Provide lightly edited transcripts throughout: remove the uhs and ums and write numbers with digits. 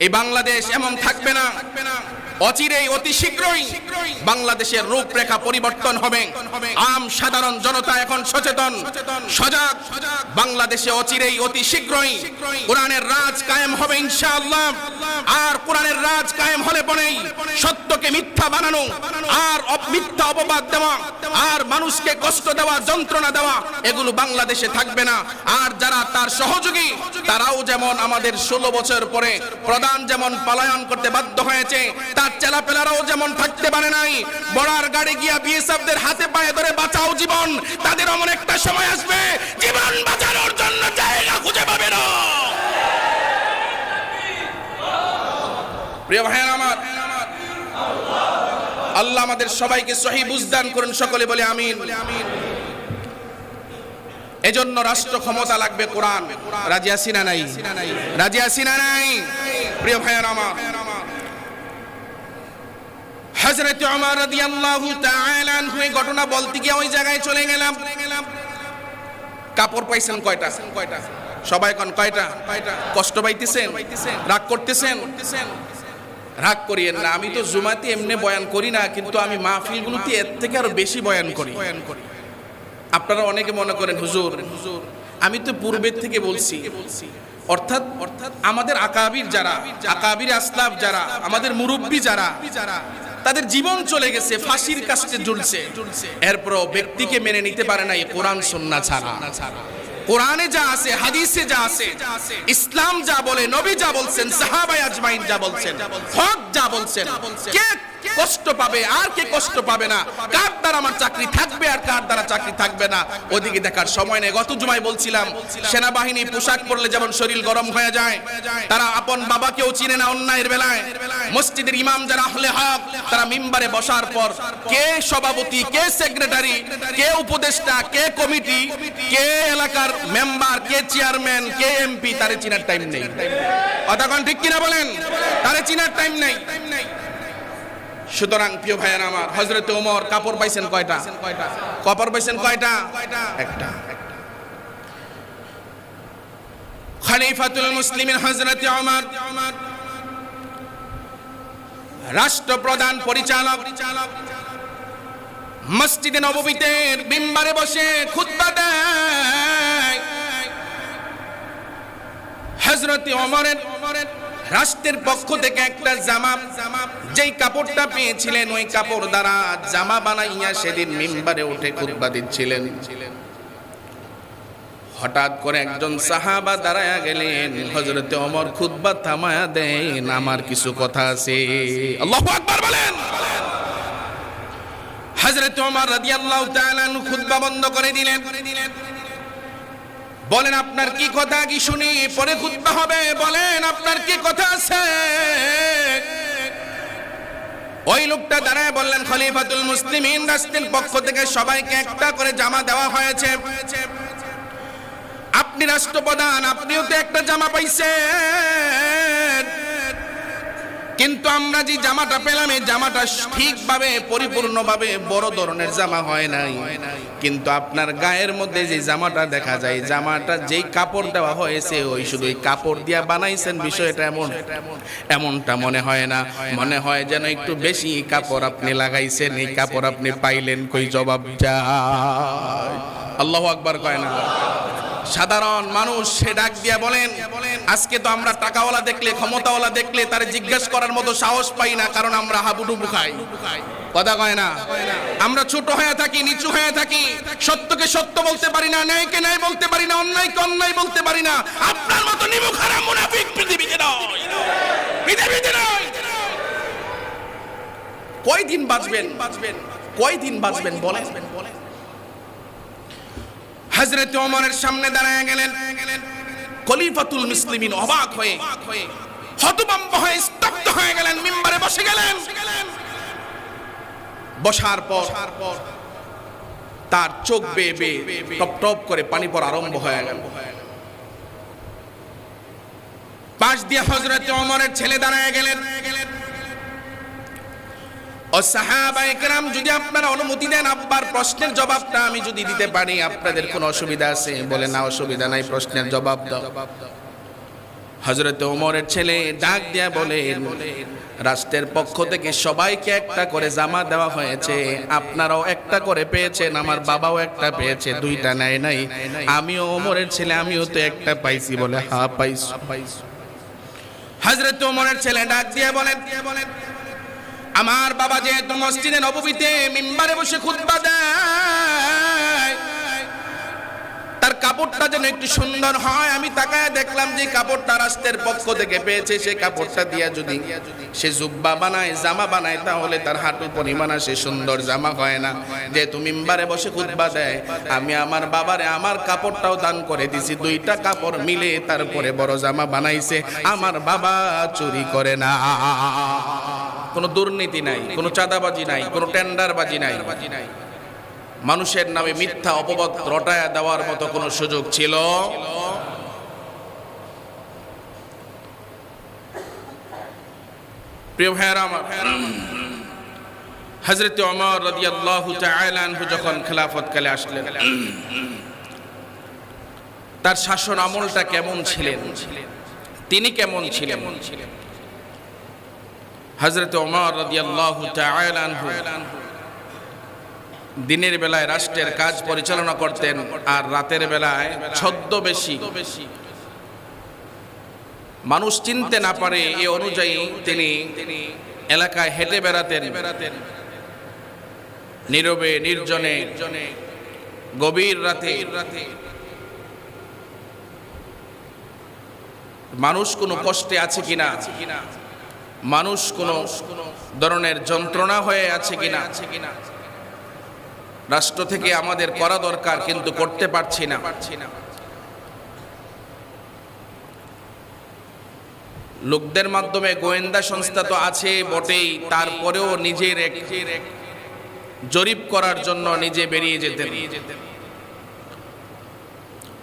এই বাংলাদেশ এমন থাকবে না। অচিরেই অতি শীঘ্রই বাংলাদেশের রূপরেখা পরিবর্তন হবে। আম সাধারণ জনতা এখন সচেতন, সজাগ। বাংলাদেশে অচিরেই অতি শীঘ্রই কোরআনের রাজ কায়েম হবে ইনশাআল্লাহ। আর কোরআনের রাজ কায়েম হলে পরেই সত্যকে মিথ্যা বানানো, আর মিথ্যা অপবাদ দেওয়া, আর মানুষকে কষ্ট দেওয়া, যন্ত্রণা দেওয়া, এগুলো বাংলাদেশে থাকবে না। আর যারা তার সহযোগী, তারাও যেমন আমাদের 16 বছর পরে প্রধান যেমন পলায়ন করতে বাধ্য হয়েছে, তার চেলাপেলারাও যেমন থাকতে পারে নাই। বড়ার গাড়ি গিয়া বিএসএফদের হাতে পায়ে ধরে বাঁচাও জীবন, তাদের এমন একটা সময় আসবে জীবন বাঁচানোর জন্য জায়গা খুঁজে পাবে না। প্রিয় ভাইয়েরা আমার, আল্লাহ আমাদের সবাইকে সহিহ বুঝদান করুন, সকলে বলে আমিন। এজন্য রাষ্ট্র ক্ষমতা লাগবে কোরআন। রাজি আছি না নাই? রাজি আছি না নাই? প্রিয় ভাইয়েরা আমার, হযরত ওমর রাদিয়াল্লাহু তাআলা আনহু এই ঘটনা বলতে গিয়ে ওই জায়গায় চলে গেলাম। কাপড় পাইছেন কয়টা? সবাই কোন কয়টা? কষ্ট পাইতেছেন? রাগ করতেছেন? রাগ করিয়েন না। আমি তো জুমাতে এমনি বয়ান করি না, কিন্তু আমি মাহফিলগুলোতে এর থেকে আরো বেশি বয়ান করি। আপনারা অনেকে মনে করেন হুজুর আমি তো পূর্বের থেকে বলছি, অর্থাৎ আমাদের আকাবির যারা, আকাবির আসলাফ যারা, আমাদের মুরব্বী যারা, তাদের জীবন চলে গেছে, ফাঁসির কাছে ঝুলছে, এরপরও ব্যক্তিকে মেনে নিতে পারে না এই কোরআন সুন্নাহ ছাড়া। কোরআনে যা আছে, হাদিসে যা আছে, ইসলাম যা বলে, নবী যা বলছেন, সাহাবায়ে আজমাইন যা বলছেন, হক যা বলছেন, কে কষ্ট পাবে আর কে কষ্ট পাবে না, কার দ্বারা আমার চাকরি থাকবে আর কার দ্বারা চাকরি থাকবে না, ওদিকে দেখার সময় নেই। গত জুমায় বলছিলাম, সেনাবাহিনী পোশাক পরলে যেমন শরীর গরম হয়ে যায়, তারা আপন বাবাকেও চিনে না অন্যায়ের বেলায়। মসজিদের ইমাম যারা আহলে হক, তারা মিম্বারে বসার পর কে সভাপতি, কে সেক্রেটারি, কে উপদেষ্টা, কে কমিটি, কে এলাকার মেম্বার, কে চেয়ারম্যান, কে এমপি, তারে চিনার টাইম নেই। কথা কোন ঠিক কিনা বলেন? তারে চিনার টাইম নেই। সুতরাং প্রিয় ভাইয়েরা আমার, হযরত ওমর কাপড় পাইছেন কয়টা? কাপড় পাইছেন কয়টা? একটা। খলিফাতুল মুসলিমিন হযরত ওমর, রাষ্ট্রপ্রধান, পরিচালক, মসজিদে নববীতে মিম্বারে বসে খুতবা দেয়। হযরত ওমরের রাষ্ট্রের পক্ষ থেকে একটা জামা, যেই কাপড়টা পেয়েছিলেন ওই কাপড় দ্বারা জামা বানাইয়া সেদিন মিম্বারে উঠে খুতবা দিচ্ছিলেন। হঠাৎ করে একজন সাহাবা দাঁড়ায়া গেলেন, হযরত ওমর খুতবা থামায়া দেন, আমার কিছু কথা আছে। আল্লাহু আকবার বলেন। হযরত ওমর রাদিয়াল্লাহু তাআলা আনহু খুতবা বন্ধ করে দিলেন। বলেন আপনার কি কথা, কি শুনি, পরে খুতবা হবে, বলেন আপনার কি কথা আছে। ওই লোকটা দাঁড়ায় বললেন, খলিফাতুল মুসলিমিন, রাষ্ট্রের পক্ষ থেকে সবাইকে একটা করে জামা দেওয়া হয়েছে, আপনি রাষ্ট্রপ্রধান, আপনিও তো একটা জামা পাইছেন, কিন্তু আমরা যে জামাটা পেলাম এই জামাটা ঠিকভাবে পরিপূর্ণভাবে বড় ধরনের জামা হয় নাই, কিন্তু আপনার গায়ের মধ্যে যে জামাটা দেখা যায়, জামাটা যেই কাপড় দেওয়া হয়েছে ওই শুধু এই কাপড় দিয়া বানাইছেন, বিষয়টা এমনটা মনে হয় না, মনে হয় যেন একটু বেশি কাপড় আপনি লাগাইছেন, এই কাপড় আপনি পাইলেন কই, জবাব যায়। আল্লাহু আকবার কয় না? সাধারণ মানুষ সে ডাক দিয়া বলেন, আজকে তো আমরা টাকাওয়ালা দেখলে, ক্ষমতাওয়ালা দেখলে তারে জিজ্ঞেস করার মতো সাহস পাই না, কারণ আমরা হাবুডুবু খাই। কথা কয় না? আমরা ছোট হয়ে থাকি, নিচু হয়ে থাকি, সত্যকে সত্য বলতে পারি না, ন্যায়কে ন্যায় বলতে পারি না, অন্যায়কে অন্যায় বলতে পারি না। আপনার মতো নিমুখ হারাম মুনাফিক পৃথিবীতে নয়, পৃথিবীতে নয়। কয়দিন বাঁচবেন? কয়দিন বাঁচবেন বলেন? হযরত ওমরের সামনে দাঁড়ায় গেলেন খলিফাতুল মুসলিমিন, অবাক হয়ে, হতভম্ব হয়ে, স্তব্ধ হয়ে গেলেন, মিম্বারে বসে গেলেন। বসার পর তার চোখ বেয়ে বেয়ে টপ টপ করে পানি পড়া আরম্ভ হয়ে গেল। পাশ দিয়ে হযরত ওমরের ছেলে দাঁড়ায় গেলেন। ও সাহাবায়ে কেরাম, যদি আপনারা অনুমতি দেন আব্বার প্রশ্নের জবাবটা আমি যদি দিতে পারি, আপনাদের কোনো অসুবিধা আছে? বলে না, অসুবিধা নাই, প্রশ্নের জবাব দাও। হযরত ওমরের ছেলে ডাক দিয়া বলেন, রাষ্ট্রের পক্ষ থেকে সবাইকে একটা করে জামা দেওয়া হয়েছে, আপনারাও একটা করে পেয়েছেন, আমার বাবাও একটা পেয়েছে, দুইটা নেয় নাই, আমিও ওমরের ছেলে, আমিও তো একটা পাইছি। বলে হ্যাঁ পাইছি। হযরত ওমরের ছেলে ডাক দিয়া বলেন, আমার বাবা যেহেতু মসজিদে নববীতে মিম্বারে বসে খুতবা দেয়, তার কাপড়টা যেন একটু সুন্দর হয়। আমি তাকায় দেখলাম যে কাপড়টা রাষ্ট্রের পক্ষ থেকে পেয়েছে, সেই কাপড়টা দিয়া যদি সে জুব্বা বানায়, জামা বানায়, তাহলে তার হাঁটু পরিমাণ সে সুন্দর জামা হয় না। যেহেতু মিম্বারে বসে খুতবা দেয়, আমি আমার বাবারে আমার কাপড়টাও দান করে দিছি, দুইটা কাপড় মিলে তারপরে বড় জামা বানাইছে। আমার বাবা চুরি করে না, কোনো দুর্নীতি নাই, কোনো চাঁদাবাজি নাই, কোনো টেন্ডারবাজি নাই, মানুষের নামে মিথ্যা অপবাদ রটায়া দেওয়ার মতো কোনো সুযোগ ছিল। প্রিয় ভাইয়েরা আমার, হযরত ওমর রাদিয়াল্লাহু তাআলা আনহু যখন খেলাফতকালে আসলেন, তার শাসন আমলটা কেমন ছিলেন, তিনি কেমন ছিলেন? হযরত ওমর রাদিয়াল্লাহু তাআলা আনহু দিনের বেলায় রাষ্ট্রের কাজ পরিচালনা করতেন, আর রাতের বেলায় ছদ্মবেশী, মানুষ চিনতে না পারে এ অনুযায়ী তিনি এলাকায় হেঁটে বেড়াতেন, নীরবে নির্জনে, গভীর রাতে। মানুষ কোনো কষ্টে আছে কিনা, মানুষ কোনো ধরনের যন্ত্রণা হয়ে আছে কিনা, রাষ্ট্র থেকে আমাদের করা দরকার কিন্তু করতে পারছি না। লোকদের মাধ্যমে গোয়েন্দা সংস্থা তো আছে বটেই, তারপরেও নিজের এক জরিপ করার জন্য নিজে বেরিয়ে যেতেন।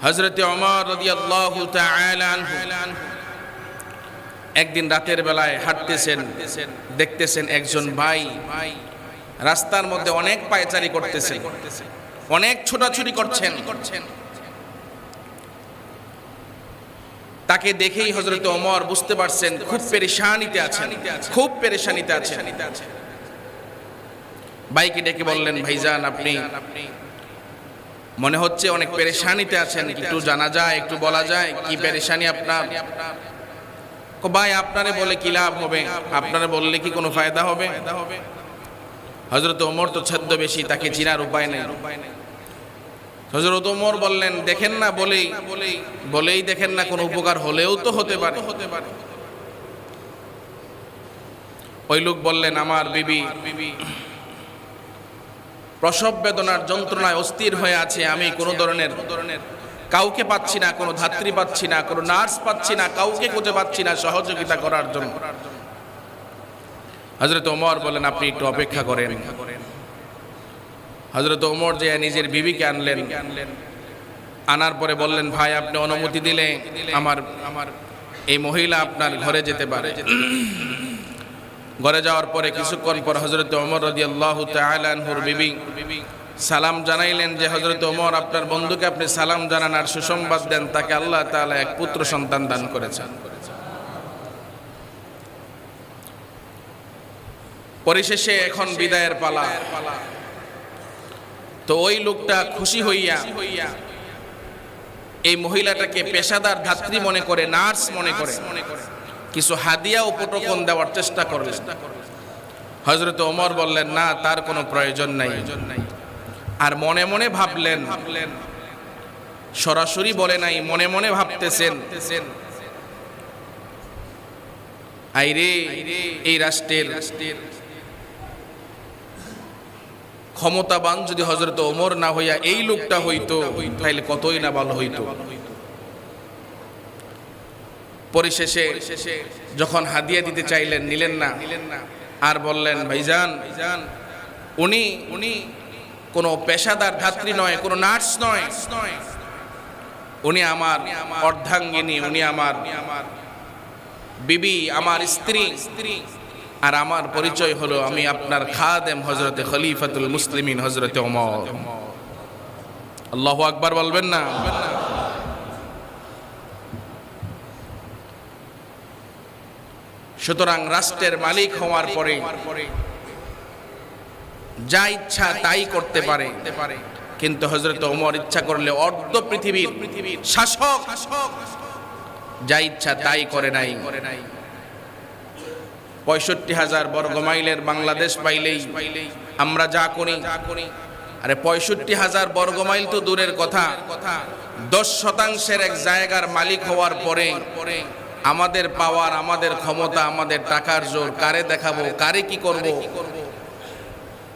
হযরত ওমর রাদিয়াল্লাহু তাআলা আনহু একদিন রাতের বেলায় হাঁটতেছেন, দেখতেছেন একজন ভাই রাস্তার মধ্যে অনেক পায়চারি করতেছেন, অনেক ছোটাছুটি করছেন। তাকে দেখেই হযরত ওমর বুঝতে পারছেন খুব পেরেশানিতে আছেন, খুব পেরেশানিতে আছেন। ভাইকে ডেকে বললেন, ভাইজান আপনি মনে হচ্ছে অনেক পেরেশানিতে আছেন, একটু জানা যায়, একটু বলা যায় কি পেরেশানি আপনার? ভাই আপনারে বলে কি লাভ হবে, আপনারে বললে কি কোনো ফায়দা হবে? হযরত ওমর তো ছদ্মবেশী, তাকে চিনার উপায় নেই। হযরত ওমর বললেন, দেখেন না, বলেই দেখেন না, কোনো উপকার হলেও তো হতে পারে। ওই লোক বললেন, আমার বিবি প্রসব বেদনার যন্ত্রণায় অস্থির হয়ে আছে, আমি কোনো ধরনের কাউকে পাচ্ছি না, কোনো ধাত্রী পাচ্ছি না, কোনো নার্স পাচ্ছি না, কাউকে খুঁজে পাচ্ছি না সহযোগিতা করার জন্য। হযরত ওমর বলেন, আপনি একটু অপেক্ষা করেন। হযরত ওমর যে নিজের বিবিকে আনলেন, আনার পরে বললেন, ভাই আপনি অনুমতি দিলে আমার এই মহিলা আপনার ঘরে যেতে পারে। ঘরে যাওয়ার পরে কিছুক্ষণ পর হযরত ওমর রাদিয়াল্লাহু তাআলা আনহুর বিবি সালাম জানাইলেন যে, হযরত ওমর আপনার বন্ধুকে আপনি সালাম জানান আর সুসংবাদ দেন, তাকে আল্লাহ তাআলা এক পুত্র সন্তান দান করেছেন। পরিশেষে এখন বিদায়ের পালা। তো ওই লোকটা খুশি হইয়া এই মহিলাটাকে পেশাদার ধাত্রী মনে করে, নার্স মনে করে কিছু হাদিয়া উপটকন দেওয়ার চেষ্টা করলেন। হযরত ওমর বললেন, না, তার কোনো প্রয়োজন নাই। আর মনে মনে ভাবলেন, সরাসরি বলে নাই, মনে মনে ভাবতেছেন, আইরে এই রাষ্ট্রের ক্ষমতাবান যদি হযরত ওমর না হইয়া এই লোকটা হইতো, তাইলে কতই না ভালো হইতো। পরিশেষে যখন হাদিয়া দিতে চাইলেন, নিলেন না, আর বললেন, ভাইজান উনি কোনো পেশাদার ধাত্রী নয়, কোনো নার্স নয়, উনি আমার অর্ধাঙ্গিনী, উনি আমার বিবি, আমার স্ত্রী, আর আমার পরিচয় হলো আমি আপনার খাদেম হযরতে খলিফাতুল মুসলিমিন হযরতে ওমর। আল্লাহু আকবার বলবেন না? সুতরাং রাষ্ট্রের মালিক হওয়ার পরে যা ইচ্ছা তাই করতে পারে, কিন্তু হযরত ওমর ইচ্ছা করলে অর্ধ পৃথিবীর শাসক যা ইচ্ছা তাই করে নাই। ৬৫,০০০ বর্গ মাইলের বাংলাদেশ পাইলেই আমরা যা করি, আরে ৬৫,০০০ বর্গ মাইল তো দূরের কথা, ১০% এক জায়গার মালিক হওয়ার পরে আমাদের পাওয়ার, আমাদের ক্ষমতা, আমাদের টাকার জোর কারে দেখাবো, কারে কি করব,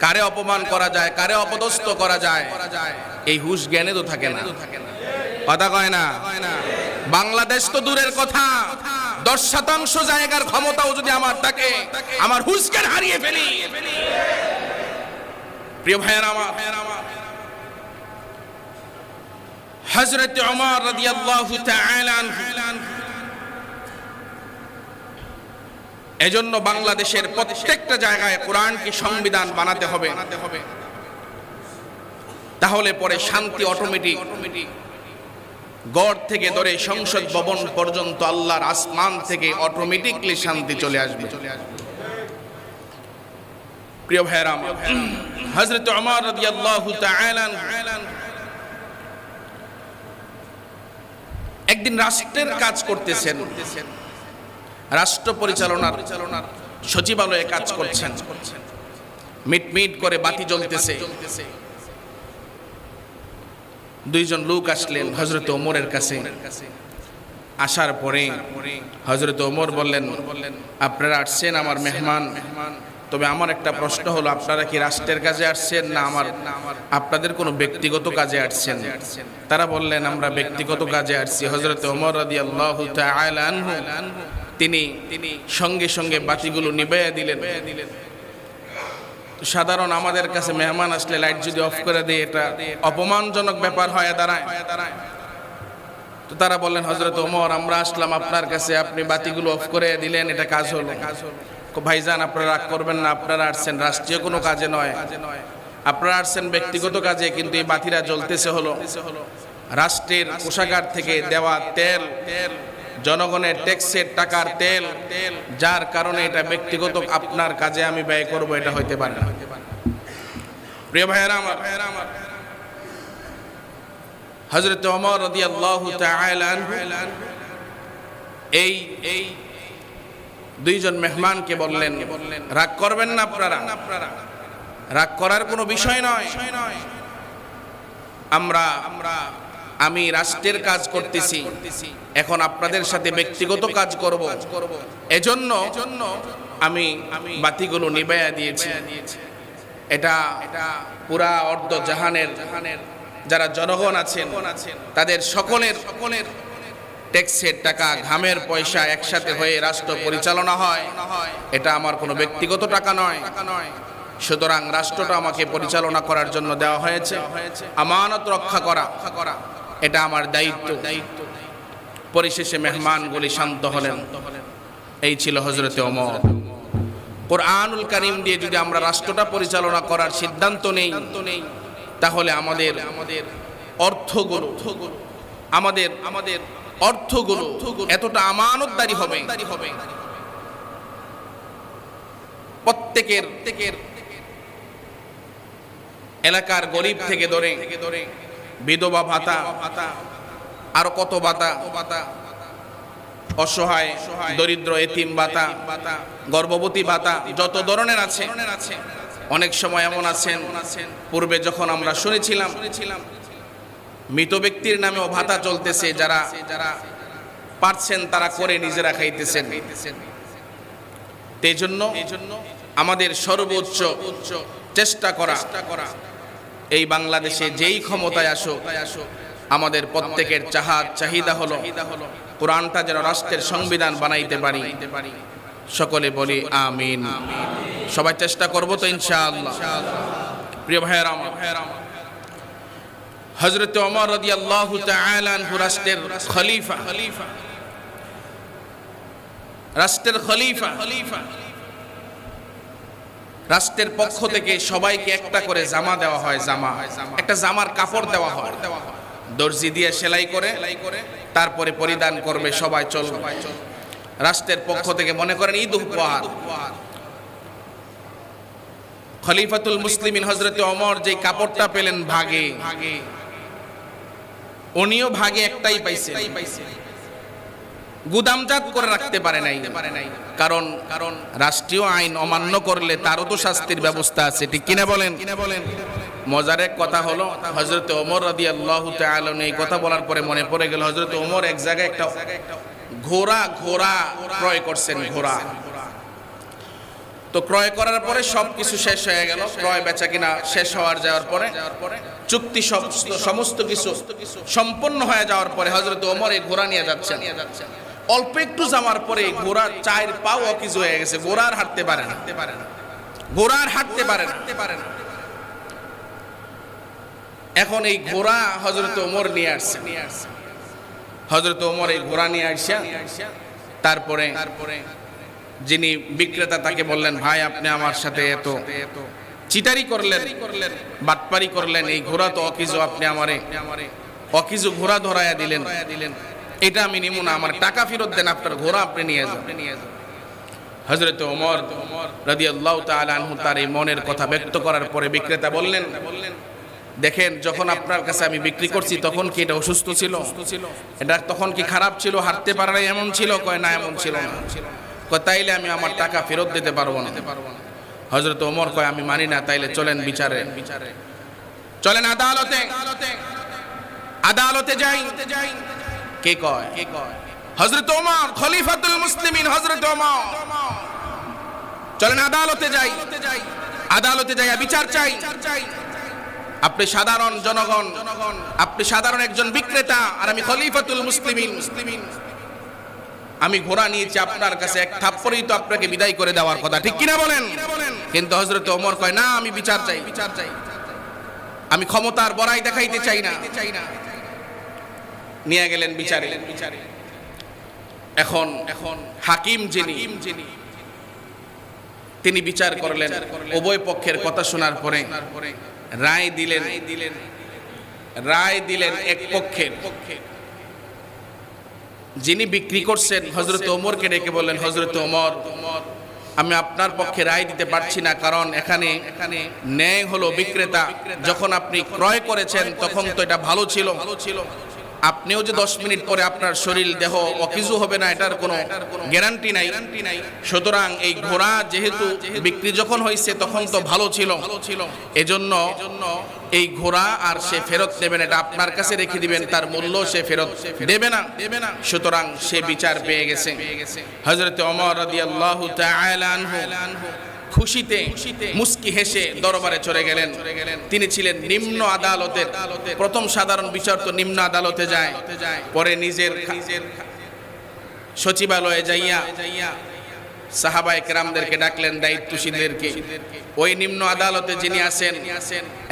কারে অপমান করা যায়, কারে অপদস্থ করা যায়, এই হুঁশ জ্ঞানে তো থাকে না। কথা কয় না? বাংলাদেশ তো দূরের কথা, ১০% জায়গার ক্ষমতাও যদি আমার থাকে, আমার হুঁশ জ্ঞান হারিয়ে ফেলি। প্রিয় ভাইয়েরা আমার, হযরত ওমর রাদিয়াল্লাহু তাআলা আনহু এজন্য বাংলাদেশের প্রত্যেকটা জায়গায় কোরআনকে সংবিধান বানাতে হবে, তাহলে পরে শান্তি অটোমেটিক গড় থেকে ধরে সংসদ ভবন পর্যন্ত আল্লাহর আসমান থেকে অটোমেটিকলি শান্তি চলে আসবে। প্রিয় ভাইরা আমার, হযরত ওমর রাদিয়াল্লাহু তাআলা একদিন রাষ্ট্রের কাজ করতেছেন, রাষ্ট্র পরিচালনার সচিবালয়ে কাজ করছেন, মিটমিট করে বাতি জ্বলতেছে। দুইজন লোক আসলেন হযরত ওমরের কাছে। আসার পরে হযরত ওমর বললেন, আপনারা আসছেন আমার মেহমান, তবে আমার একটা প্রশ্ন হলো, আপনারা কি রাষ্ট্রের কাজে আসছেন না আপনাদের কোনো ব্যক্তিগত কাজে আসছেন? তারা বললেন, আমরা ব্যক্তিগত কাজে আসছি। হযরত ওমর রাদিয়াল্লাহু তাআলা আনহু তিনি সঙ্গে সঙ্গে বাতিগুলো নিভাইয়া দিলেন। সাধারণ আমাদের কাছে মেহমান আসলে লাইট যদি অফ করে দেয়, এটা অপমানজনক ব্যাপার হয়ে দাঁড়ায়। তো তারা বললেন, হযরত ওমর, আমরা আসলাম আপনার কাছে, আপনি বাতিগুলো অফ করে দিলেন, এটা কাজ হলো। ভাইজান, আপনারা রাগ করবেন না, আপনারা আসছেন রাষ্ট্রীয় কোনো কাজে নয়, আপনারা আসছেন ব্যক্তিগত কাজে, কিন্তু এই বাতিরা জ্বলতেছে হলো রাষ্ট্রের কোষাগার থেকে দেওয়া তেল, জনগণের ট্যাক্সের টাকার তেল, যার কারণে এটা ব্যক্তিগত আপনার কাজে আমি ব্যয় করব, এটা হইতে পারে না। প্রিয় ভাইয়েরা আমার, হযরত ওমর রাদিয়াল্লাহু তাআলা আনহু এই দুইজন মেহমানকে বললেন, রাগ করবেন না আপনারা, রাগ করার কোনো বিষয় নয়। আমি রাষ্ট্রের কাজ করতেছি, এখন আপনাদের সাথে ব্যক্তিগত কাজ করব, এজন্য আমি বাতিগুলো নিভাইয়া দিয়েছি। এটা পুরা অর্ধ জাহানের যারা জনগণ আছেন তাদের সকলের ট্যাক্সের টাকা, ঘামের পয়সা একসাথে হয়ে রাষ্ট্র পরিচালনা হয়, এটা আমার কোনো ব্যক্তিগত টাকা নয়। সুতরাং রাষ্ট্রটা আমাকে পরিচালনা করার জন্য দেওয়া হয়েছে, আমানত রক্ষা করা এটা আমার দায়িত্ব। পরিশেষে মেহমানগুলি শান্ত হলেন। এই ছিল হযরত ওমর। কোরআনুল কারীম দিয়ে যদি আমরা রাষ্ট্রটা পরিচালনা করার সিদ্ধান্ত নেই, তাহলে আমাদের অর্থগুলো এতটা আমানতদারি হবে, প্রত্যেকের এলাকার গরিব থেকে ধরে বিধবা ভাতা, আরো কত ভাতা, অসহায় দরিদ্র এতিম ভাতা, গর্ভবতী ভাতা, যত ধরনের আছে। অনেক সময় এমন আছেন, পূর্বে যখন আমরা শুনেছিলাম মৃত ব্যক্তির নামেও ভাতা চলতেছে, যারা পারছেন তারা করে নিজেরা খাইতেছেন। এই জন্য আমাদের সর্বোচ্চ চেষ্টা করা, এই বাংলাদেশে যেই ক্ষমতায় আসো, আমাদের প্রত্যেকের চাহিদা হলো কোরআনটা যেন রাষ্ট্রের সংবিধান বানাইতে পারি। সকলে বলি আমিন। সবাই চেষ্টা করব তো ইনশাআল্লাহ। প্রিয় ভাইয়েরা আমার, হযরত ওমর রাদিয়াল্লাহু তাআলা আনহু রাষ্ট্রের খলিফা। রাষ্ট্রের পক্ষ থেকে সবাইকে একটা করে জামা দেওয়া হয়, একটা জামার কাপড় দেওয়া হয়, দর্জি দিয়ে সেলাই করে তারপরে পরিধান করবে, সবাই চলবে। রাষ্ট্রের পক্ষ থেকে, মনে করেন ঈদ উপহার। খলিফাতুল মুসলিমিন হযরত ওমর যে কাপড়টা পেলেন ভাগে, উনিও ভাগে একটাই পাইছে, গুদামজাত করে রাখতে পারে নাই। কারণ রাষ্ট্রীয় আইন অমান্য করলে তারও তো শাস্তির ব্যবস্থা আছে, ঠিক কিনা বলেন? মজার এক কথা হলো, হযরত ওমর রাদিয়াল্লাহু তাআলা এই কথা বলার পরে মনে পড়ে গেল, হযরত ওমর এক জায়গায় একটা ঘোড়া ক্রয় করছেন। ঘোড়া তো ক্রয় করার পরে সবকিছু শেষ হয়ে গেল, ক্রয় বেচা কিনা শেষ যাওয়ার পরে, চুক্তি সমস্ত কিছু সম্পন্ন হয়ে যাওয়ার পরে হযরত ওমর এই ঘোড়া নিয়ে যাচ্ছেন। অল্প একটু যাওয়ার পরে ঘোড়ার 4 পাও অকিজু হয়ে গেছে, ঘোড়ার হাঁটতে পারে না। এখন এই ঘোড়া হযরত ওমর নিয়ে আসছে। হযরত ওমর এই ঘোড়া নিয়ে আসছেন। তারপরে যিনি বিক্রেতা তাকে বললেন, ভাই আপনি আমার সাথে এত চিটারি করলেন, বাটপারি করলেন, এই ঘোড়া তো অকিজু, আপনি আমারে অকিজু ঘোড়া ধরায়া দিলেন, এটা আমি নিব না, আমার টাকা ফেরত দেন, আপনার ঘোড়া আপনি নিয়ে যান। হযরত ওমর রাদিয়াল্লাহু তাআলা আনহু তার এই মনের কথা ব্যক্ত করার পরে বিক্রেতা বললেন, দেখেন যখন আপনার কাছে আমি বিক্রি করছি তখন কি এটা অসুস্থ ছিল? এটা তখন কি খারাপ ছিল, হাঁটতে পারে না এমন ছিল? কয় না, এমন ছিল না। কয় তাইলে আমি আমার টাকা ফেরত দিতে পারবো না। হযরত ওমর কয় আমি মানি না, তাইলে চলেন বিচারে, চলেন আদালতে যাই। কে কয়? হযরত ওমর, খলিফাতুল মুসলিমিন হযরত ওমর। চলেন আদালতে যাই, আদালতে যাই বিচার চাই। আপনি সাধারণ জনগণ, আপনি সাধারণ একজন বিক্রেতা, আর আমি খলিফাতুল মুসলিমিন। আমি ঘোড়া নিয়েছি আপনার কাছে, এক থাপ্পড়েই তো আপনাকে বিদায় করে দেওয়ার কথা, ঠিক কিনা বলেন? কিন্তু হযরত ওমর কয় না, আমি বিচার চাই, আমি ক্ষমতার বড়াই দেখাইতে চাই না। নিয়ে গেলেন বিচারে। এখন হাকিম যিনি, তিনি বিচার করলেন। উভয় পক্ষের কথা শোনার পরে রায় দিলেন এক পক্ষের। যিনি বিক্রি করছেন হযরত ওমরকে ডেকে বললেন, হযরত ওমর, আমি আপনার পক্ষে রায় দিতে পারছি না, কারণ এখানে ন্যায় হলো বিক্রেতা। যখন আপনি ক্রয় করেছেন তখন তো এটা ভালো ছিল, আপনিও যে 10 মিনিট পরে আপনার শরীর দেহ অকিজু হবে না এটার কোনো গ্যারান্টি নাই। সুতরাং এই ঘোড়া যেহেতু বিক্রি যখন হয়েছে তখন তো ভালো ছিল, এজন্য এই ঘোড়া আর সে ফেরত নেবেন, এটা আপনার কাছে রেখে দিবেন, তার মূল্য সে ফেরত দেবে না। সুতরাং সে বিচার পেয়ে গেছে। হযরত ওমর রাদিয়াল্লাহু তাআলা আনহু খুশিতে মুস্কি হেসে দরবারে চলে গেলেন। তিনি ছিলেন নিম্ন আদালতের প্রথম সাধারণ বিচার, তো নিম্ন আদালতে যায়। পরে নিজের সচিবালয়ে যাইয়া সাহাবায়ে কেরামদেরকে ডাকলেন, দায়িত্বশীলদেরকে, ওই নিম্ন আদালতে যিনি আছেন,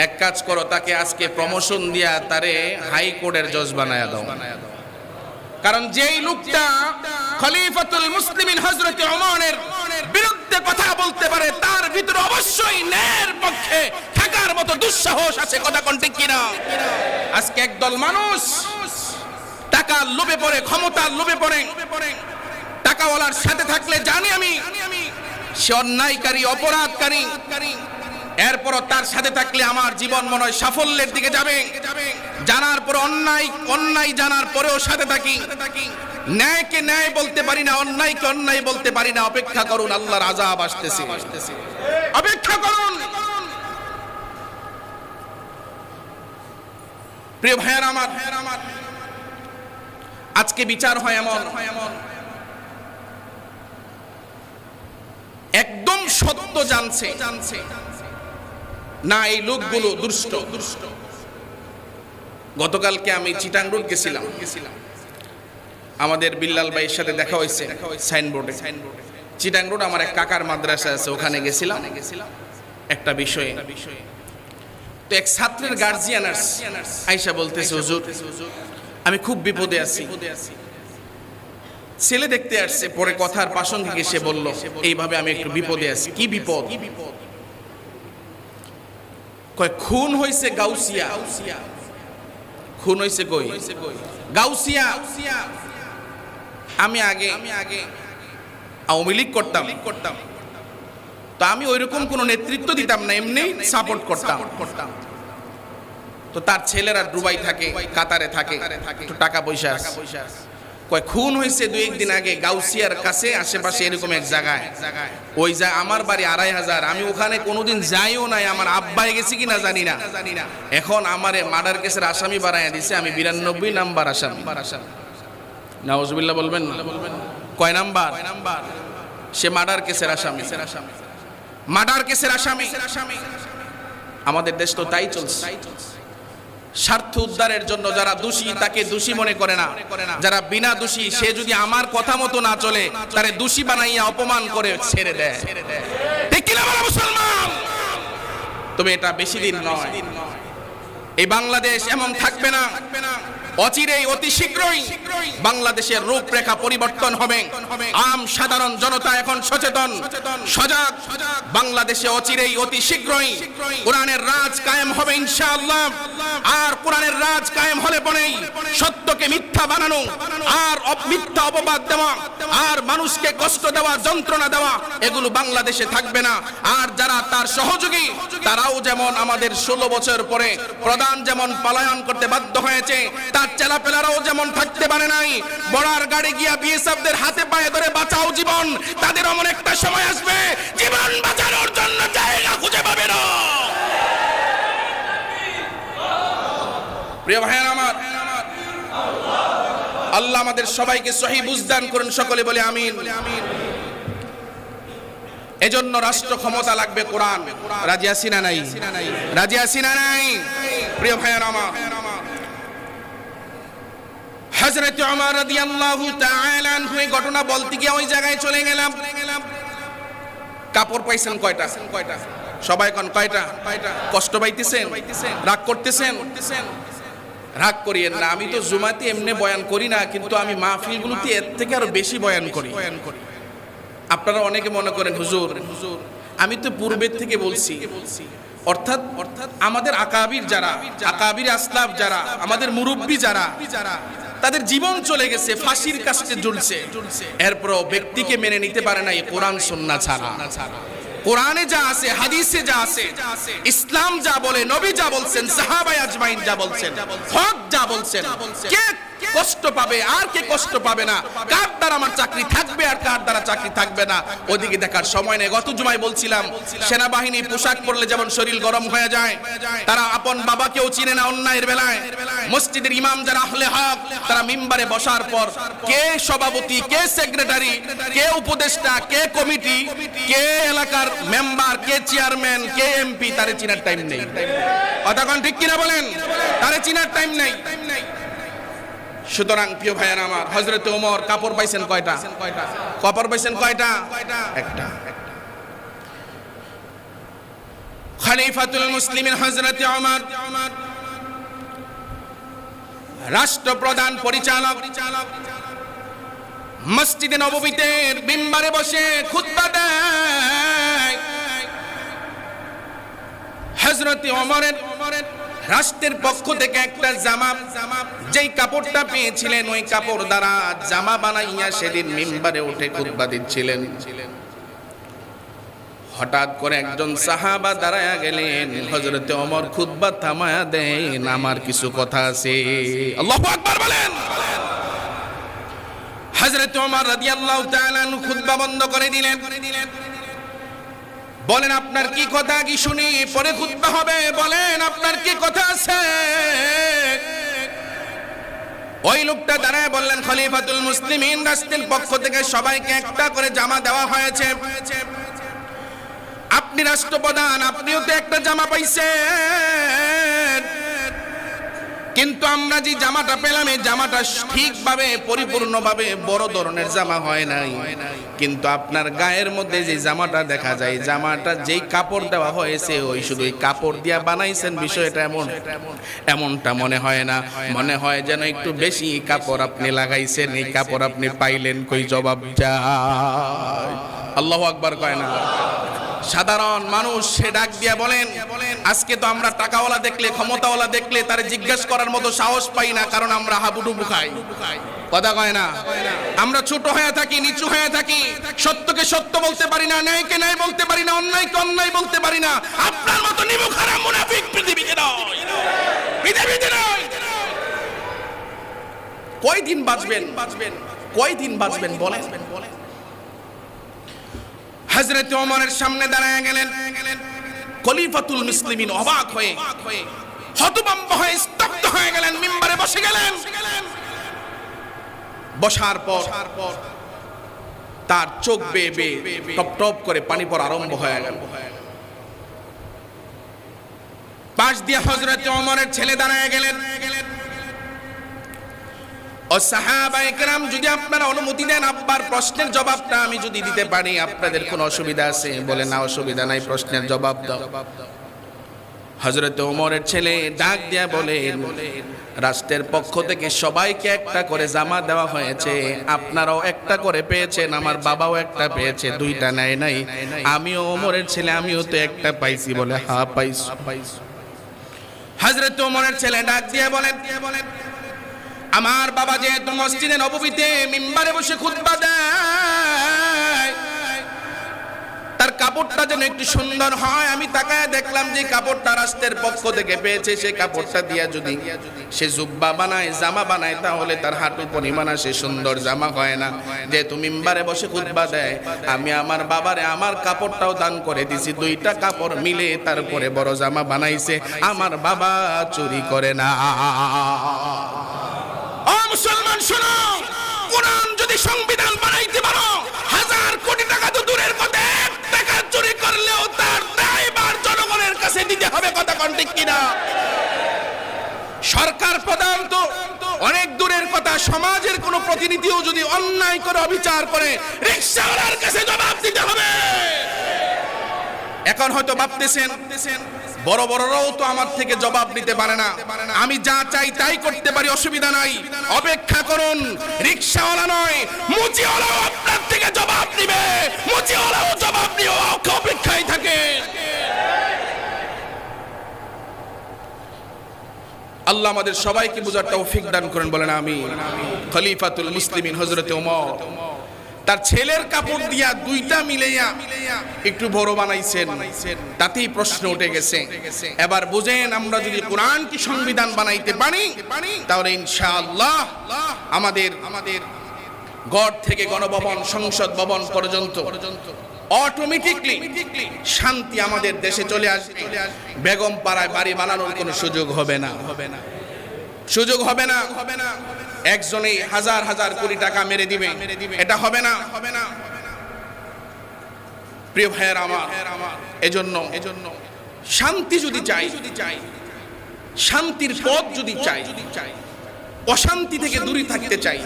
এক কাজ করো, তাকে আজকে প্রমোশন দিয়া তারে হাইকোর্টের জজ বানায়া দাও। কারণ যেই লোকটা খলিফাতুল মুসলিমিন হযরত ওমরের বিরুদ্ধে কথা বলতে পারে, তার ভিতরে অবশ্যই ন্যায়ের পক্ষে থাকার মতো দুঃসাহস আছে। কথা কোন ঠিক কিনা? আজকে একদল মানুষ টাকার লোভে পড়ে, ক্ষমতার লোভে পড়ে, টাকাওয়ালার সাথে থাকলে জানি আমি সে অন্যায়কারী, অপরাধকারী, এরপরও তার সাথে থাকলে আমার জীবন মনে হয় সাফল্যের দিকে যাবে। জানার পর অন্যায় জানার পরেও সাথে থাকি, ন্যায়কে ন্যায় বলতে পারি না, অন্যায়কে অন্যায় বলতে পারি না। অপেক্ষা করুন, আল্লাহর আযাব আসতেছে, অপেক্ষা করুন। প্রিয় ভাইয়েরা আমার, আজকে বিচার হয় এমন, একদম সত্য জানছে না এই লোকগুলো দুষ্ট। গতকালকে আমি চিটাং রোড গেছিলাম, আমাদের বিল্লাল ভাইয়ের সাথে দেখা হয়েছে সাইনবোর্ডে। চিটাং রোড আমার এক কাকার মাদ্রাসা আছে, ওখানে গেছিলাম একটা বিষয়ে। তো এক ছাত্রের গার্জিয়ান আইসা বলতেছে, হুজুর আমি খুব বিপদে আছি, ছেলে দেখতে আসছে। পরে কথার প্রাসঙ্গিক এসে বলল, এইভাবে আমি একটু বিপদে আছি। কি বিপদ? কয় খুন হয়েছে গাউসিয়া। খুন হয়েছে কই? গাউসিয়া। আমি আগে আওয়ামী লীগ করতাম, তো আমি ওইরকম কোনো নেতৃত্ব দিতাম না, এমনি সাপোর্ট করতাম। তো তার ছেলেরা দুবাই থাকে, কাতারে থাকে, একটু টাকা পয়সা আছে। কয় খুন হয়েছে 2-1 দিন আগে গাউসিয়ার কাছে আশেপাশে এরকম এক জায়গায়, ওই যায় আমার বাড়ি 2500, আমি ওখানে কোনোদিন যাইও নাই, আমার আব্বাই গেছি কিনা জানি না। এখন আমারে মার্ডার কেসের আসামি বানায় দিছে, আমি 92 নাম্বার আসামি। নাউজুবিল্লাহ বলবেন না? কয় নাম্বার? সে মার্ডার কেসের আসামি, মার্ডার কেসের আসামি। আমাদের দেশ তো তাই চলছে। স্বার্থ উদ্ধারের জন্য যারা দোষী তাকে দোষী মনে করে না, যারা বিনা দোষী সে যদি আমার কথা মতো না চলে তারে দোষী বানাইয়া অপমান করে ছেড়ে দেয়। ঠিক কিনা বলো মুসলমান? তবে এটা বেশি দিন নয়, এই বাংলাদেশ এমন থাকবে না। অচিরেই অতি শীঘ্রই বাংলাদেশের রূপরেখা পরিবর্তন হবে। আম সাধারণ জনতা এখন সচেতন, সজাগ। বাংলাদেশে অচিরেই অতি শীঘ্রই কোরআনের রাজ কায়েম হবে ইনশাআল্লাহ। আর কোরআনের রাজ কায়েম হলে পরেই সত্যকে মিথ্যা বানানো, আর মিথ্যা অপবাদ দেওয়া, আর মানুষকে কষ্ট দেওয়া, যন্ত্রণা দেওয়া, এগুলো বাংলাদেশে থাকবে না। আর যারা তার সহযোগী তারাও যেমন আমাদের 16 বছর পরে প্রধান যেমন পলায়ন করতে বাধ্য হয়েছে, তার চেলাপেলারাও যেমন থাকতে পারে নাই, বড়ার গাড়ি গিয়া বিএসএফদের হাতে পায়ে ধরে বাঁচাও জীবন, তাদের এমন একটা সময় আসবে জীবন বাঁচানোর জন্য জায়গা খুঁজে পাবে না। প্রিয় ভাইয়েরা আমার, আল্লাহ আমাদের সবাইকে সহি বুঝদান করুন, সকলে বলে আমিন। এজন্য রাষ্ট্র ক্ষমতা লাগবে কোরআন। রাজি আছি না নাই? রাজি আছি না নাই? প্রিয় ভাইয়েরা আমার, হযরত ওমর রাদিয়াল্লাহু তাআলা আনহু এই ঘটনা বলতে গিয়ে ওই জায়গায় চলে গেলাম। কাপড় পাইছেন কয়টা? সবাই কোন কয়টা? কষ্ট পাইতেছেন? রাগ করতেছেন? রাগ করিয়েন না। আমি তো জুমাতে এমনি বয়ান করি না, কিন্তু আমি মাহফিলগুলোতে এর থেকে আরো বেশি বয়ান করি। আপনারা অনেকে মনে করেন হুজুর আমি তো পূর্বের থেকে বলছি, অর্থাৎ আমাদের আকাবির যারা, আকাবির আসলাফ যারা, আমাদের মুরব্বী যারা, তাদের জীবন চলে গেছে, ফাঁসির কাছে ঝুলছে, এরপরও ব্যক্তিকে মেনে নিতে পারে না এই কোরআন সুন্নাহ ছাড়া। কোরআনে যা আছে, হাদিসে যা আছে, ইসলাম যা বলে, নবী যা বলছেন, সাহাবায়ে আজমাইন যা বলছেন, হক যা বলছেন, কে কষ্ট পাবে আর কে কষ্ট পাবে না, কার দ্বারা আমার চাকরি থাকবে আর কার দ্বারা চাকরি থাকবে না, ওদিকে দেখার সময় নেই। গত জুমায় বলছিলাম সেনাবাহিনী পোশাক পরলে যেমন শরীর গরম হয়ে যায়, তারা আপন বাবাকেও চিনে না অন্যায়ের বেলায়। মসজিদের ইমাম যারা আহলে হক, তারা মিম্বারে বসার পর কে সভাপতি, কে সেক্রেটারি, কে উপদেষ্টা, কে কমিটি, কে এলাকার মেম্বার, কে চেয়ারম্যান, কে এমপি, তারে চিনার টাইম নেই। কথা কোন ঠিক কিনা বলেন? তারে চিনার টাইম নেই। সুতরাং প্রিয় ভাইয়েরা আমার, হযরত ওমর কাপড় পাইছেন কয়টা? কাপড় পাইছেন কয়টা? একটা। খলিফাতুল মুসলিমিন হযরত ওমর রাষ্ট্রপ্রধান, পরিচালক, মসজিদে নববীতে মিম্বারে বসে খুতবা দেয়। হযরত ওমরের রাষ্ট্রের পক্ষ থেকে একটা জামা, যেই কাপড়টা পেয়েছিলেন ওই কাপড় দ্বারা জামা বানাইয়া সেদিন মিম্বারে উঠে খুতবা দিচ্ছিলেন। হঠাৎ করে একজন সাহাবা দাঁড়ায়া গেলেন, হযরত ওমর খুতবা থামায়া দেন, আমার কিছু কথা আছে। আল্লাহু আকবার বলেন। হযরত ওমর রাদিয়াল্লাহু তাআলা খুতবা বন্ধ করে দিলেন। বলেন আপনার কি কথা, কি শুনি, পরে খুতবা হবে, বলেন আপনার কি কথা আছে। ওই লোকটা দাঁড়ায় বললেন, খলিফাতুল মুসলিমিন রাষ্ট্রের পক্ষ থেকে সবাইকে একটা করে জামা দেওয়া হয়েছে, আপনি রাষ্ট্রপ্রধান, আপনিও তো একটা জামা পাইছেন, কিন্তু আমরা যে জামাটা পেলাম এই জামাটা ঠিকভাবে পরিপূর্ণভাবে বড় ধরনের জামা হয় নাই, কিন্তু আপনার গায়ের মধ্যে যে জামাটা দেখা যায়, জামাটা যেই কাপড় দেওয়া হয়েছে ওই শুধু এই কাপড় দিয়া বানাইছেন, বিষয়টা এমনটা মনে হয় না, মনে হয় যেন একটু বেশি কাপড় আপনি লাগাইছেন, এই কাপড় আপনি পাইলেন কই, জবাব যায়। আল্লাহু আকবার কয় না? সাধারণ মানুষ সে ডাক দিয়া বলেন, আজকে তো আমরা টাকাওয়ালা দেখলে, ক্ষমতাওয়ালা দেখলে তারে জিজ্ঞাসা করার মতো সাহস পাই না, কারণ আমরা হাবুডুবু খাই। কথা কয় না। আমরা ছোট হয়ে থাকি, নিচু হয়ে থাকি, সত্যকে সত্য বলতে পারি না, ন্যায়কে ন্যায় বলতে পারি না, অন্যায়কে অন্যায় বলতে পারি না। আপনার মতো নিমুখ হারাম মুনাফিক পৃথিবীতে নয়, পৃথিবীতে নয়। কয়দিন বাঁচবেন, কয়দিন বাঁচবেন বলেন। হযরত ওমরের সামনে দাঁড়ায় গেলেন খলিফাতুল মুসলিমিন, অবাক হয়ে হতভম্ব হয়ে স্তব্ধ হয়ে গেলেন, মিম্বারে বসে গেলেন। বসার পর তার চোখ বেয়ে বেয়ে টপ টপ করে পানি পড়া আরম্ভ হয়ে গেল। পাশ দিয়ে হযরত ওমরের ছেলে দাঁড়ায় গেলেন। ও সাহাবায়ে কেরাম, যদি আপনারা অনুমতি দেন আব্বার প্রশ্নের জবাবটা আমি যদি দিতে পারি, আপনাদের কোনো অসুবিধা আছে? বলে না, অসুবিধা নাই, প্রশ্নের জবাব দাও। হযরত ওমরের ছেলে ডাক দিয়া বলেন, রাষ্ট্রের পক্ষ থেকে সবাইকে একটা করে জামা দেওয়া হয়েছে, আপনারাও একটা করে পেয়েছেন, আমার বাবাও একটা পেয়েছে, দুইটা নেয় নাই। আমিও ওমরের ছেলে, আমিও তো একটা পাইছি। বলে হ্যাঁ পাইছি। হযরত ওমরের ছেলে ডাক দিয়ে বলেন, আমার বাবা যেহেতু মসজিদে নববীতে মিম্বারে বসে খুতবা দেয়, তার কাপড়টা যেন একটু সুন্দর হয়। আমি তাকায় দেখলাম যে কাপড়টা রাষ্ট্রের পক্ষ থেকে পেয়েছে, সেই কাপড়টা দিয়া যদি সে জুব্বা বানায়, জামা বানায়, তাহলে তার হাঁটু পরিমাণ সে সুন্দর জামা হয় না। যেহেতু মিম্বারে বসে খুতবা দেয়, আমি আমার বাবারে আমার কাপড়টাও দান করে দিছি, দুইটা কাপড় মিলে তারপরে বড় জামা বানাইছে। আমার বাবা চুরি করে না। ও মুসলমান শোনো, কোরআন যদি সংবিধান বানাইতে পারো, 1000 কোটি টাকা তো দূরের কথা, 1 টাকা চুরি করলেও তার দায়ভার জনগণের কাছে দিতে হবে। কথা কোন ঠিক কিনা? সরকার প্রধান তো অনেক দূরের কথা, সমাজের কোন প্রতিনিধিও যদি অন্যায় করে অবিচার করে, রিকশাওয়ালার কাছে জবাব দিতে হবে। এখন হয়তো ভাবতেছেন বড় বড়রাও তো আমার থেকে জবাব দিতে পারে না, আমি যা চাই তাই করতে পারি, অসুবিধা নাই। অপেক্ষা করুন, রিকশাওয়ালা নয়, মুচিওয়ালাও আপনার থেকে জবাব দিবে, মুচিওয়ালাও জবাব নিয়ে অপেক্ষায় থাকে। আল্লাহ আমাদের সবাইকে বুঝার তৌফিক দান করেন, বলেন আমিন। খলিফাতুল মুসলিমিন হযরত ওমর তার ছেলের কাপড় দিয়া দুইটা মিলাইয়া একটু বড় বানাইছেন, তাতেই প্রশ্ন উঠে গেছে। এবার বুঝেন, আমরা যদি কোরআন কি সংবিধান বানাইতে পারি, তাহলে ইনশাআল্লাহ আমাদের গড় থেকে গণভবন, সংসদ ভবন পর্যন্ত অটোমেটিকলি শান্তি আমাদের দেশে চলে আসবে। বেগম পাড়ায় বাড়ি বানানোর কোনো সুযোগ হবে না, সুযোগ হবে না। একজনেই হাজার হাজার কোটি টাকা মেরে দিবে, এটা হবে না। প্রিয় ভাইয়ের আমার, এজন্য শান্তি যদি চাই, শান্তির পথ যদি চাই, অশান্তি থেকে দূরে থাকতে চাই,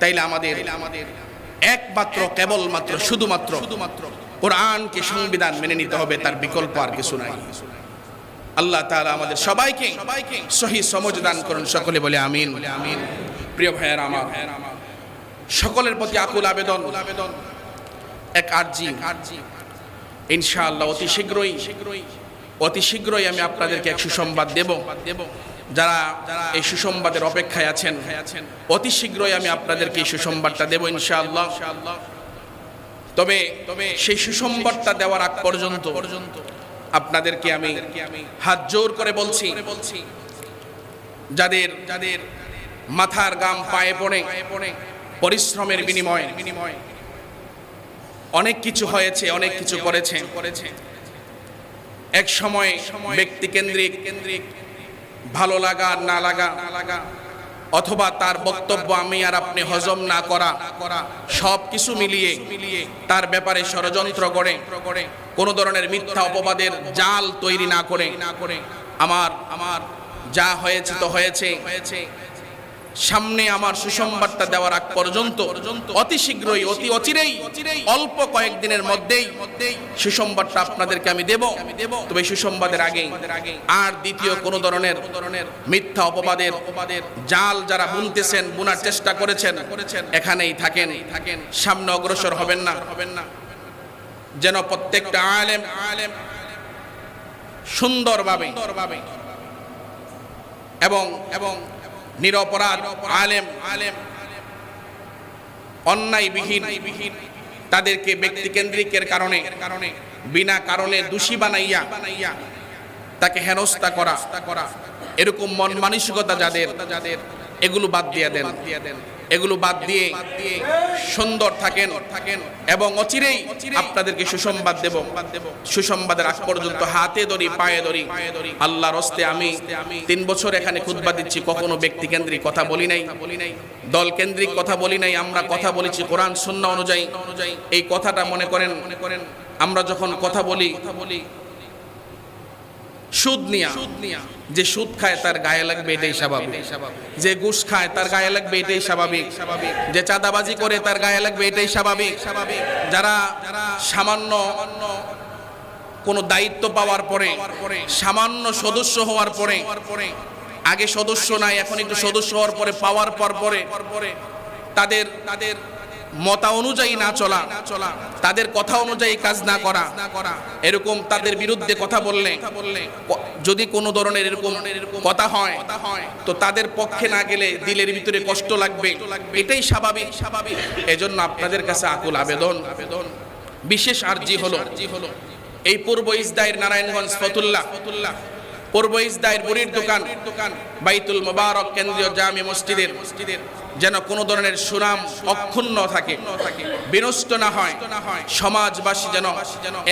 তাইলে আমাদের একমাত্র কেবলমাত্র শুধুমাত্র কোরআনকে সংবিধান মেনে নিতে হবে, তার বিকল্প আর কিছু নাই। আল্লাহ তাআলা আমাদের সবাইকে সহি সমঝ দান করুন, সকলে বলে আমিন। প্রিয় ভাইয়েরা আমার, সকলের প্রতি আকুল আবেদন, এক আরজি, ইনশাআল্লাহ অতি শীঘ্রই আমি আপনাদেরকে এক সুসংবাদ দেব। যারা এই সুসংবাদের অপেক্ষায় আছেন, অতি শীঘ্রই আমি আপনাদেরকে এই সুসংবাদটা দেব ইনশাআল্লাহ। তবে সেই সুসংবাদটা দেওয়ার আগ পর্যন্ত আপনাদেরকে আমি হাত জোর করে বলছি, যাদের মাথার গাম পায়ে পড়ে পরিশ্রমের বিনিময়ে অনেক কিছু হয়েছে, অনেক কিছু করেছে, এক সময় ব্যক্তি কেন্দ্রিক ভালো লাগা না লাগা, অথবা তার বক্তব্য আমি আর আপনি হজম না করা, সব কিছু মিলিয়ে তার ব্যাপারে ষড়যন্ত্র করে কোন ধরনের মিথ্যা অপবাদের জাল তৈরি না করে আমার যা হয়েছে তো হয়েছে, সামনে আমার সুসংবাদটা দেওয়ার আগ পর্যন্ত অতি শীঘ্রই, অতি অচিরেই, অল্প কয়েকদিনের মধ্যেই সুসংবাদটা আপনাদেরকে আমি দেব। তবে সুসংবাদের আগে আর দ্বিতীয় কোন ধরনের মিথ্যা অপবাদের জাল যারা বুনতেছেন, বুনার চেষ্টা করেছেন, এখানেই থাকেন, সামনে অগ্রসর হবেন না। যেন প্রত্যেকটা আলেম সুন্দরভাবে এবং নিরপরাধ আলেম অন্যায়বিহীন তাদেরকে ব্যক্তিকেন্দ্রিকের কারণে বিনা কারণে দোষী বানাইয়া তাকে হেনস্থা করা, এরকম মন মানসিকতা যাদের, এগুলো বাদ দিয়ে দেন। এগুলো বাদ দিয়ে সুন্দর থাকেন এবং অচিরেই আপনাদেরকে সুসংবাদ দেব। সুসংবাদের আগ পর্যন্ত হাতে ধরি, পায়ে ধরি। আল্লাহর হস্তে আমি 3 বছর এখানে খুতবা দিচ্ছি, কখনো ব্যক্তি কেন্দ্রিক কথা বলি নাই, দল কেন্দ্রিক কথা বলি নাই। আমরা কথা বলেছি কোরআন সুন্নাহ অনুযায়ী। এই কথাটা মনে করেন আমরা যখন কথা বলি সুদ নিয়া, যে সুদ খায় তার গায়ে লাগবে এটাই স্বাভাবিক, যে ঘুষ খায় তার গায়ে লাগবে এটাই স্বাভাবিক, যে চাঁদাবাজি করে তার গায়ে লাগবে এটাই স্বাভাবিক। যারা সামান্য কোনো দায়িত্ব পাওয়ার পরে, সামান্য সদস্য হওয়ার পরে, আগে সদস্য নাই এখন একটু সদস্য হওয়ার পরে, পাওয়ার পরে তাদের মতা অনুযায়ী না চলা, তাদের কথা অনুযায়ী কাজ না করা, এরকম তাদের বিরুদ্ধে কথা বললে, যদি কোনো ধরনের এরকম কথা হয় তো তাদের পক্ষে না গেলে দিলের ভিতরে কষ্ট লাগবে, এটাই স্বাভাবিক। এজন্য আপনাদের কাছে আকুল আবেদন, বিশেষ আরজি হলো এই পূর্ব ইসদাইর নারায়ণগঞ্জ ফতুল্লাহ, পূর্ব ইসদাইর বুড়ির দোকান বাইতুল মুবারক কেন্দ্রীয় জামি মসজিদের যেন কোনো ধরনের সুনাম অক্ষুণ্ণ থাকে, বিনষ্ট না হয়। সমাজবাসী যেন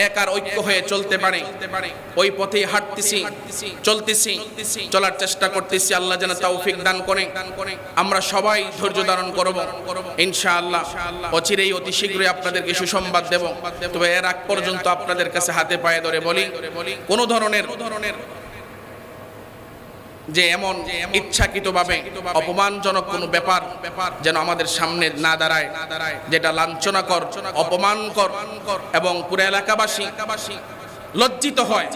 এক আর ঐক্য হয়ে চলতে পারে, ওই পথেই হাঁটতেছি, চলতেছি, চলার চেষ্টা করতেছি। আল্লাহ যেন তৌফিক দান করে। আমরা সবাই ধৈর্য ধারণ করব ইনশাআল্লাহ। অচিরেই অতি শীঘ্রই আপনাদেরকে সুসংবাদ দেব। তবে এর আগ পর্যন্ত আপনাদের কাছে হাতে পায়ে ধরে বলি, কোনো ধরনের যে এমন ইচ্ছাকৃতভাবে অপমানজনক কোনো ব্যাপার যেন আমাদের সামনে না দাঁড়ায়, যেটা লাঞ্ছনাকর, অপমানকর এবং পুরো এলাকাবাসী লজ্জিত হয়,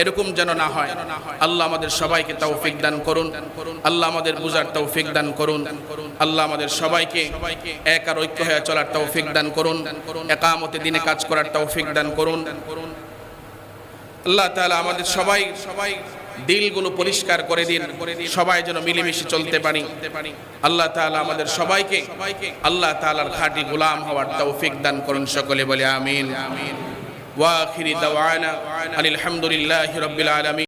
এরকম যেন না হয়। আল্লাহ আমাদের সবাইকে তৌফিক দান করুন। আল্লাহ আমাদের বুঝার তৌফিক দান করুন। আল্লাহ আমাদের সবাইকে এক আর ঐক্য হয়ে চলার তৌফিক দান করুন। ইকামতে দ্বীনে কাজ করার তৌফিক দান করুন। আল্লাহ তাআলা আমাদের সবাই দিলগুলো পরিষ্কার করে দিন, সবাই যেন মিলেমিশে চলতে পারি। আল্লাহ তাআলা আমাদের সবাইকে আল্লাহ তাআলার খাঁটি গোলাম হওয়ার তৌফিক দান করুন। সকলে বলে আমিন। ওয়া আখিরি দাওয়ানা আলহামদুলিল্লাহি রাব্বিল আলামিন।